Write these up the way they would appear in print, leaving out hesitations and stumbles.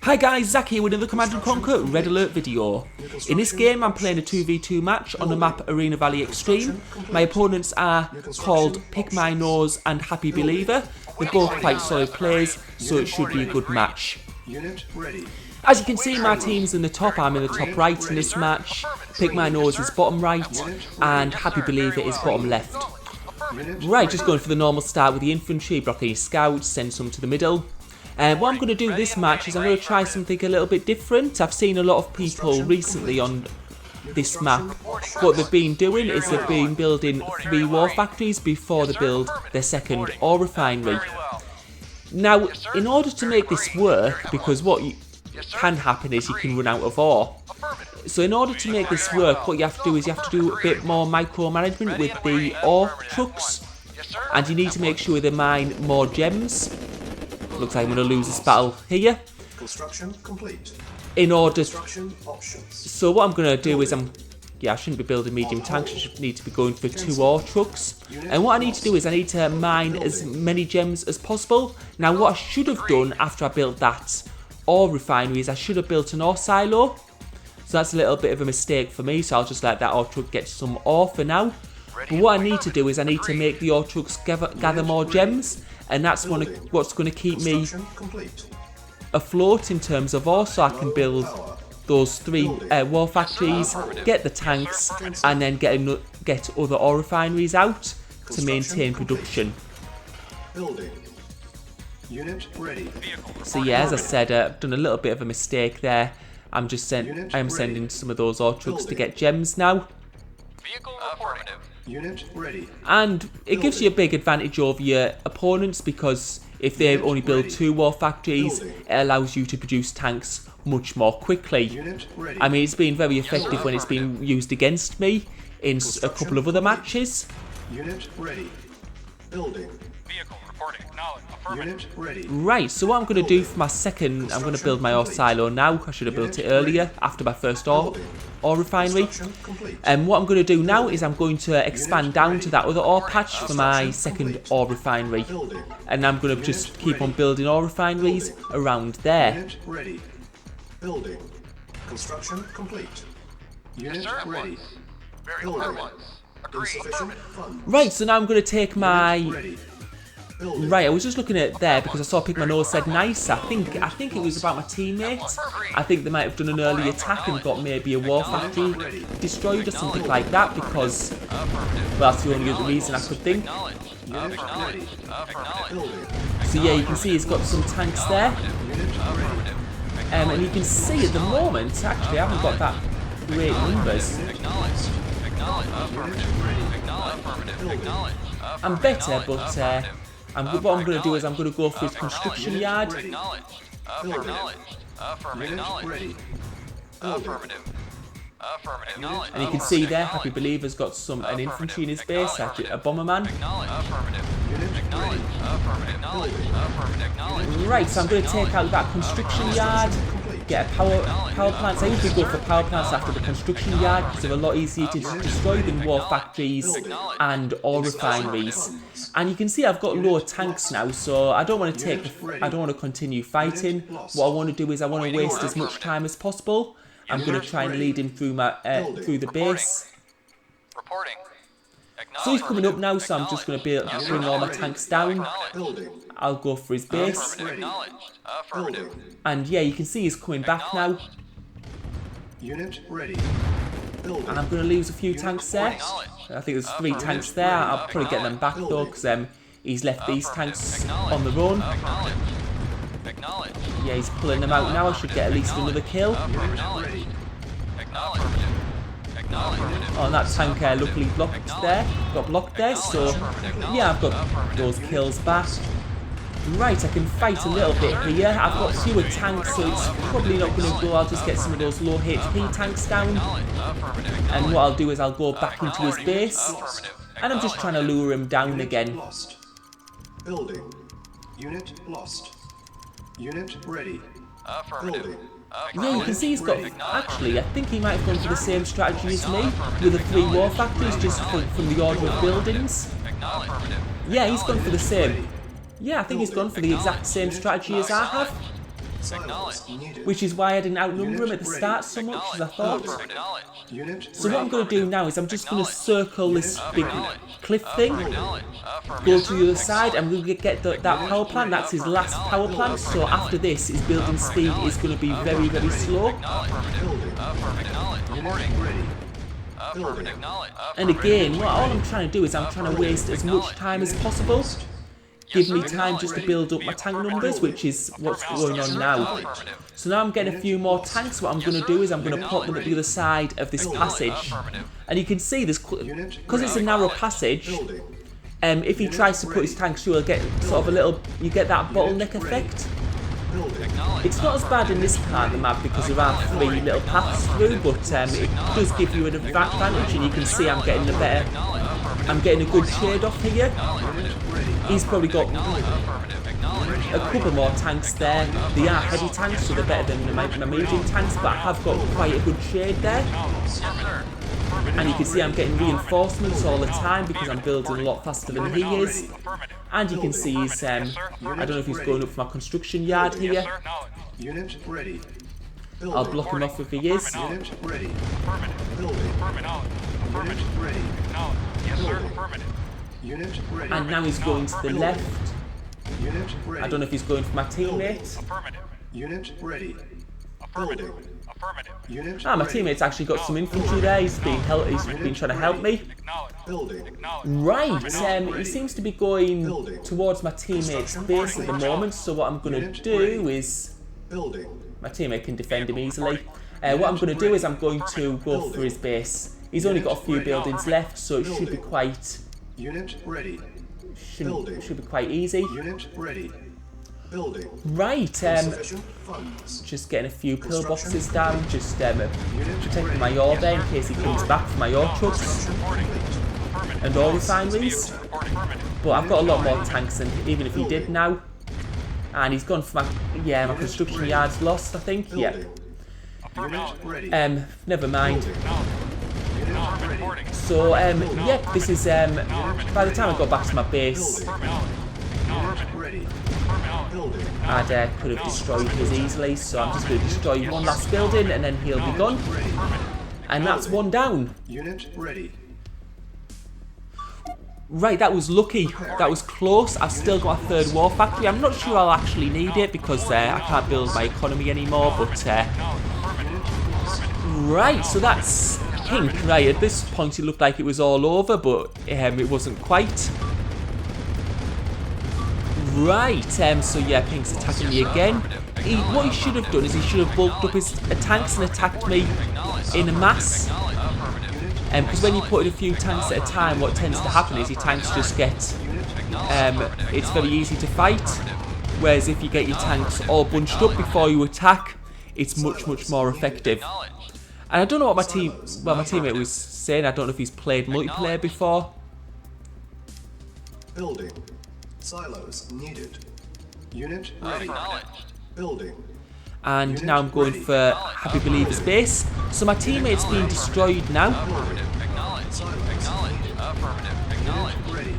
Hi guys, Zach here with another Command & Conquer Red Alert video. In this game I'm playing a 2v2 match on the map Arena Valley Extreme. My opponents are called Pick My Nose and Happy Believer. They're both quite solid players, so it should be a good match. As you can see, my team's in the top. I'm in the top right in this match. Pick My Nose is bottom right and Happy Believer is bottom left. Right, just going for the normal start with the infantry, block any scouts, send some to the middle. What I'm going to do this match is I'm going to try something a little bit different. I've seen a lot of people recently on this map. What they've been doing is they've been building 3 war factories before they build their second ore refinery. Now, in order to make this work, because what can happen is you can run out of ore. So in order to make this work, what you have to do is you have to do a bit more micromanagement with the ore trucks. And you need to make sure they mine more gems. Looks like I'm going to lose this battle here. Construction complete. In order. Construction options. So what I'm going to do is I shouldn't be building medium tanks. I should need to be going for 2 ore trucks. And what I need to do is I need to mine as many gems as possible. Now what I should have done after I built that ore refinery is I should have built an ore silo. So that's a little bit of a mistake for me. So I'll just let that ore truck get some ore for now. But what I need to do is I need to make the ore trucks gather more gems. And that's what's going to keep me afloat in terms of ore, so I can build those 3 war factories, get the tanks, and then get other ore refineries out to maintain production. So yeah, as I said, I've done a little bit of a mistake there. I am sending some of those ore trucks to get gems now. Unit ready. And it gives you a big advantage over your opponents because if they only build 2 war factories, it allows you to produce tanks much more quickly. I mean, it's been very effective when it's been used against me in a couple of other matches. Unit ready. Building. Vehicle reporting. Unit ready. Right, so what I'm going to do for my second, I'm going to build my ore silo now. I should have built it earlier after my first ore refinery. And what I'm going to do now is I'm going to expand down to that other ore patch for my second ore refinery. And I'm going to just keep on building ore refineries around there. Unit ready. Building. Construction complete. Unit ready. Very clear ones. Agreed. Insufficient funds. Right, so now I'm going to take my... Ready. Building. Right, I was just looking at there because I saw Pick My Nose said nice. I think it was about my teammate. I think they might have done an early attack and got maybe a war factory destroyed or something like that because, well, that's the only other reason I could think. Unit ready. Building. So yeah, you can see he's got some tanks there. And you can see at the moment, actually, I haven't got that great numbers. I'm better, but what I'm going to do is I'm going to go for his construction yard. And you can see there, Happy Believer's got an infantry in his base, actually a bomberman. Right, so I'm going to take out that construction yard, get a power plants. I usually go for power plants after the construction yard because they're a lot easier to destroy than war factories and ore refineries. And you can see I've got lower tanks now, so I don't want to continue fighting. What I want to do is I want to waste as much time as possible. I'm going to try and lead him through through the base. So he's coming up now, so I'm just going to bring all my tanks down. I'll go for his base. And yeah, you can see he's coming back now. Unit ready. And I'm going to lose a few tanks there. I think there's 3 tanks there. I'll probably get them back though, because he's left these tanks on the run. Yeah, he's pulling them out now. I should get at least another kill. Oh, and that tank luckily got blocked there, so yeah, I've got those kills back. Right, I can fight a little bit here. I've got fewer tanks, so it's probably not going to go. I'll just get some of those low HP tanks down. And what I'll do is I'll go back into his base. And I'm just trying to lure him down again. Building. Unit lost. Unit ready. Building. Yeah, you can see he's got... Actually, I think he might have gone for the same strategy as me, with the 3 war factories just from the order of buildings. Yeah, he's gone for the same. Yeah, I think he's gone for the exact same strategy as I have. Silos needed. which is why I didn't outnumber him at the start so much as I thought. Acknowledged. Unit So what I'm going to do now is I'm just going to circle this big cliff thing, Acknowledged. go to the other side, and we're going to get that power plant. That's his last power plant, so after this his building speed is going to be very, very slow. Acknowledged. Reporting. ready. Affirmative. Acknowledged. And again, all I'm trying to do is I'm trying to waste as much time as possible. Give me time just to build up my tank numbers, which is what's going on now. So now I'm getting a few more tanks. What I'm going to do is I'm going to put them at the other side of this passage. And you can see this, because it's a narrow passage, Building. if he tries to put his tanks through, he'll get sort of a little, you get that bottleneck effect. Building. It's not as bad in this part of the map because there are 3 little paths through, but it does give you an advantage, and you can see I'm getting a good shade off here. He's probably got a couple more tanks there. They are heavy tanks, so they're better than my medium tanks, but I have got quite a good shade there. And you can see I'm getting reinforcements all the time because I'm building a lot faster than he is. And you can see he's, I don't know if he's going up for my construction yard here. Unit ready. I'll block him off if he is. Unit ready. Building. Unit ready. Yes, sir. Affirmative. Unit ready. And now he's going to the left. Unit ready. I don't know if he's going for my teammate. Affirmative. Unit ready. Affirmative. Building. Affirmative. Unit Ah, my ready. teammate's actually got some infantry there. He's been trying to help me. Acknowledged. Building. Acknowledged. Right, he seems to be going towards my teammate's base at the moment. So what I'm going to do is, Building. my teammate can defend him easily. What I'm going to do is I'm going to go for his base. He's only got a few buildings left, so it should be quite Unit ready. should be quite easy. Unit ready. Building. Right, Sufficient funds. just getting a few pillboxes down, just protecting my ore there in case he comes back for my ore trucks and ore refineries. But I've got a lot more tanks than even if he did now. And he's gone for my construction yard's lost, I think. Yeah. Unit ready. Never mind. Unit ready. So yeah, this is by the time I got back to my base, Unit ready. Building. I could have destroyed his easily. So I'm just going to destroy one last building and then he'll be gone. Ready. And that's one down. Unit ready. Right, that was lucky. That was close. I've still got a 3rd war factory. I'm not sure I'll actually need it because I can't build my economy anymore. But right, so that's pink. Right, at this point it looked like it was all over, but it wasn't quite. Right, so yeah, pink's attacking me again. What he should have done is he should have bulked up his tanks and attacked me in a mass. Because when you put in a few tanks at a time, what tends to happen is your tanks just get, it's very easy to fight. Whereas if you get your tanks all bunched up before you attack, it's much, much more effective. And I don't know what my teammate was saying. I don't know if he's played multiplayer before. Building. Silos needed. Unit ready. Building. And now I'm going for Happy Believer's base. So my teammate's being destroyed now. Silos needed. Unit ready.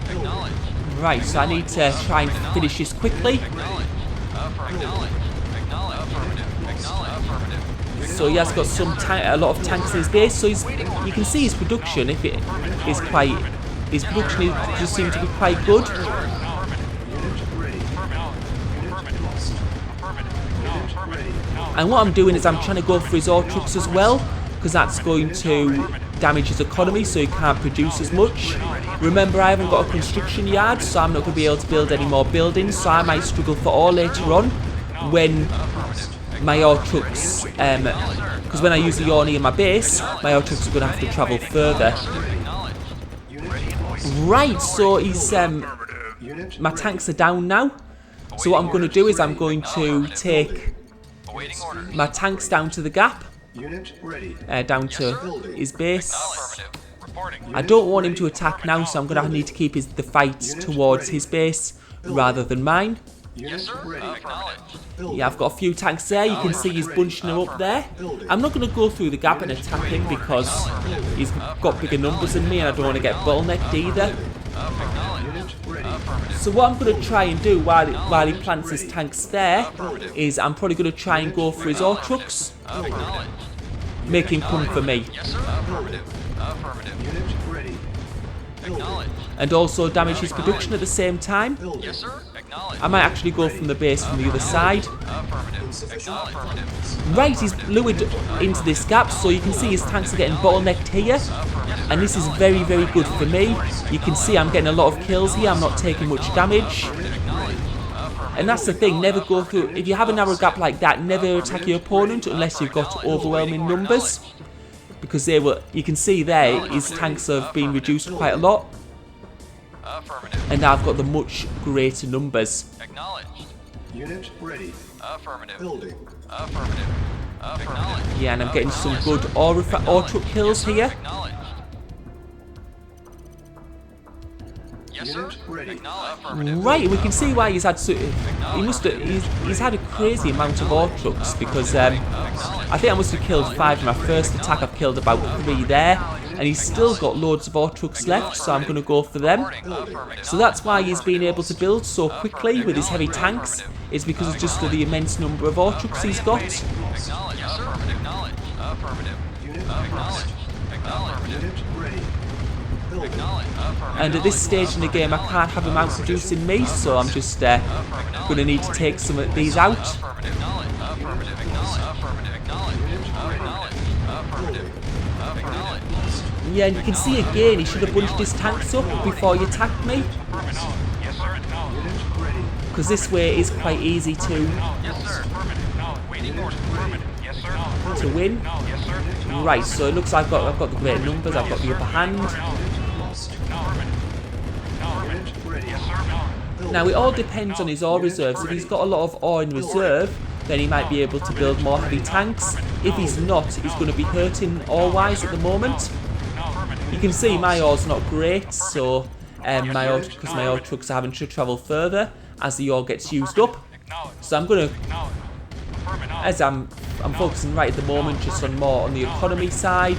Building. Right, so I need to try and finish this quickly. So he has got a lot of tanks in his base. So you can see his production. If it is quite, his production just seems to be quite good. Unit ready. Unit lost. Unit ready. And what I'm doing is I'm trying to go for his ore trucks as well, because that's going to damage his economy, so he can't produce as much. Remember, I haven't got a construction yard, so I'm not going to be able to build any more buildings, so I might struggle for ore later on when my ore trucks, because when I use the ore near my base, my ore trucks are going to have to travel further. Right, so he's, my tanks are down now. So what I'm going to do is I'm going to take my tanks down to the gap, Unit ready. down to his base. I don't want him to attack now, so I'm going to need to keep the fights towards his base rather than mine. Unit ready. Yeah, I've got a few tanks there. You can see he's bunching them up there. I'm not going to go through the gap and attack him because he's got bigger numbers than me and I don't want to get bottlenecked either. Unit ready. So what I'm going to try and do while he plants his tanks there is I'm probably going to try and go for his ore trucks. Acknowledged. Make him come for me. Yes, sir. Affirmative. Affirmative. Unit ready. Acknowledged. And also damage his production at the same time. Yes, sir. Acknowledged. I might actually go from the base from the other side. Affirmative. Acknowledged. Right, he's lured into this gap, so you can see his tanks are getting bottlenecked here. And this is very, very good for me. You can see I'm getting a lot of kills here, I'm not taking much damage. And that's the thing, never go through, if you have a narrow gap like that, never attack your opponent unless you've got overwhelming numbers. Because they will, you can see there, his tanks have been reduced quite a lot. Affirmative. And now I've got the much greater numbers. Acknowledged. Unit ready. Affirmative. Building. Affirmative. Acknowledged. Yeah, and I'm getting some good ore truck kills here. Acknowledged. Yes, sir. Unit ready. Acknowledged. Affirmative. Right, we can see why he's had he's had a crazy amount of ore trucks because I think I must have killed 5 in my first attack. I've killed about 3 there, and he's still got loads of ore trucks left, so I'm going to go for them. So that's why he's been able to build so quickly with his heavy tanks. It's because of just the immense number of ore trucks he's got. Acknowledged. Yes, sir. Acknowledged. Affirmative. Unit Acknowledged. Acknowledged. Unit ready. Building. Acknowledged. Affirmative. And at this stage in the game, I can't have him outproducing me, so I'm just going to need to take some of these out. Affirmative. Acknowledged. Affirmative. Acknowledged. Affirmative. Acknowledged. Acknowledged. Affirmative. Acknowledged. Yeah, and you can see again, he should have bunched his tanks up before he attacked me, Yes, sir. Acknowledged. Unit ready. because this way is quite easy to Yes, sir. Affirmative. Waiting orders. Affirmative. Yes, sir. win. Yes, sir. Right, so it looks like I've got the greater numbers, I've got the upper hand. Lost. Unit ready. Yes, sir. Now it all depends on his ore reserves. If he's got a lot of ore in reserve, then he might be able to build more heavy tanks. If he's not, he's going to be hurting ore-wise at the moment. You can see my ore's not great, so because my ore trucks are having to travel further as the ore gets used up. So I'm going to, as I'm focusing right at the moment just on more on the economy side.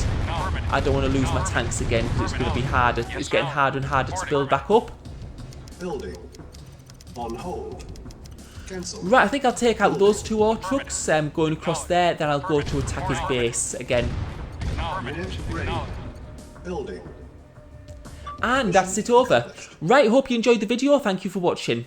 I don't want to lose my tanks again because it's going to be harder. It's getting harder and harder to build back up. Building. On hold. Cancel. Right, I think I'll take out those 2 ore trucks going across there, then I'll go to attack his base again. Unit ready. Building. And that's it over. Right, hope you enjoyed the video, thank you for watching.